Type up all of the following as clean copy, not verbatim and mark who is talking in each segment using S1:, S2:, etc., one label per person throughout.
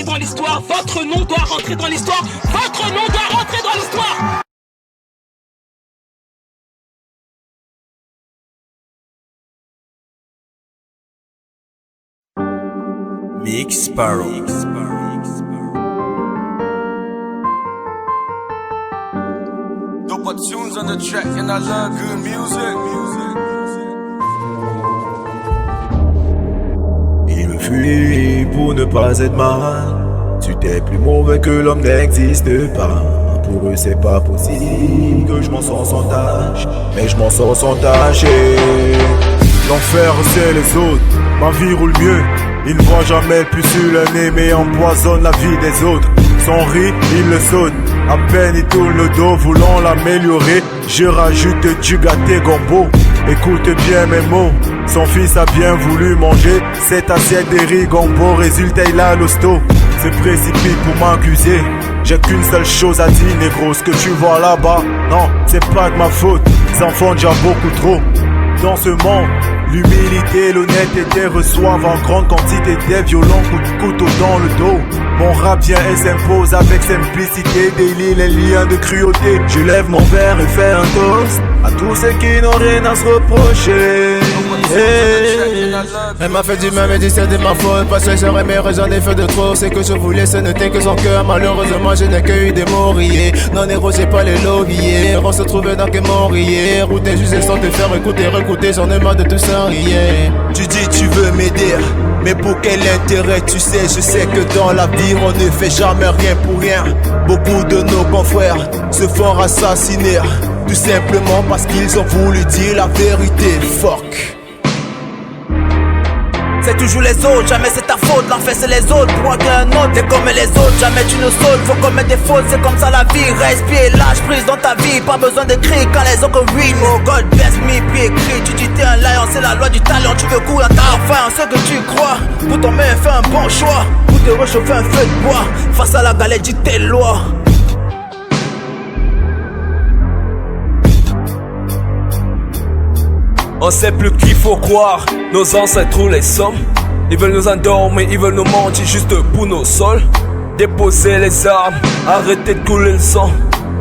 S1: dans l'histoire. Votre nom doit rentrer dans l'histoire. Votre nom doit rentrer dans l'histoire.
S2: Mix Sparrow.
S3: Dope tunes on the track and I love good music.
S2: Il me fuit pour ne pas être mal. Tu t'es plus mauvais que l'homme n'existe pas. Pour eux c'est pas possible que je m'en sors sans tâche. Mais je m'en sors sans tâche. L'enfer c'est les autres, ma vie roule mieux. Il ne voit jamais le plus sur le nez mais empoisonne la vie des autres. Son riz, il le saute, à peine il tourne le dos, voulant l'améliorer. Je rajoute du gâté gombo, écoute bien mes mots. Son fils a bien voulu manger cette assiette de riz gombo. Résultat il a l'hosto, se précipite pour m'accuser. J'ai qu'une seule chose à dire négro, ce que tu vois là-bas, non, c'est pas de ma faute. Ils en font déjà beaucoup trop. Dans ce monde, l'humilité, l'honnêteté reçoivent en grande quantité des violents coups de couteau dans le dos. Mon rap vient et s'impose avec simplicité, délie les liens de cruauté. Je lève mon verre et fais un toast à tous ceux qui n'ont rien à se reprocher.
S4: Elle m'a fait du mal mais dit c'est de ma faute. Parce que j'aurais mes raisons des feux de trop. C'est que je voulais ce n'était que son cœur. Malheureusement je n'ai que eu des morilles. Non héros j'ai pas les lauriers. On se trouvait dans que Montrier. Router juste sans te faire écouter, recouter. J'en ai marre de tout ça rien. Tu dis tu veux m'aider, mais pour quel intérêt? Tu sais, je sais que dans la vie on ne fait jamais rien pour rien. Beaucoup de nos confrères se font assassiner, tout simplement parce qu'ils ont voulu dire la vérité. Fuck. C'est toujours les autres, jamais c'est ta faute. L'enfer c'est les autres, pour un autre. T'es comme les autres, jamais tu ne sautes. Faut commettre des fautes, c'est comme ça la vie. Respire, lâche prise dans ta vie. Pas besoin de crier quand les autres ruinent. Oh God bless me, puis écrit. Tu dis t'es un lion, c'est la loi du talent. Tu veux courir ta enfin, ce que tu crois. Pour ton mec, fais un bon choix. Pour te réchauffer un feu de bois. Face à la galère, dis tes lois.
S5: On sait plus qu'il faut croire, nos ancêtres les sommes. Ils veulent nous endormir, ils veulent nous mentir juste pour nos sols. Déposer les armes, arrêter de couler le sang.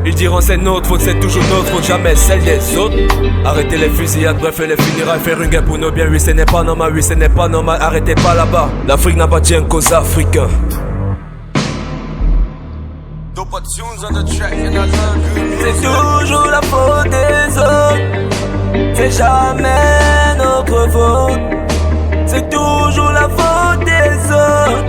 S5: Ils diront c'est notre faute, c'est toujours notre faute, jamais celle des autres. Arrêtez les fusillades, bref et les funérailles, faire une guerre pour nos biens. Oui ce n'est pas normal, oui ce n'est pas normal, arrêtez pas là-bas. L'Afrique n'appartient qu'aux Africains.
S3: Dope tunes on the track and I love good music.
S5: C'est toujours la faute des autres. C'est jamais notre faute. C'est toujours la faute des autres.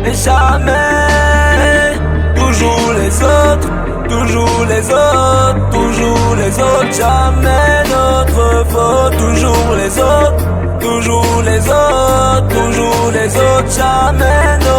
S5: Et jamais. Toujours les autres. Toujours les autres. Toujours les autres. Jamais notre faute. Toujours les autres. Toujours les autres. Toujours les autres. Jamais notre faute.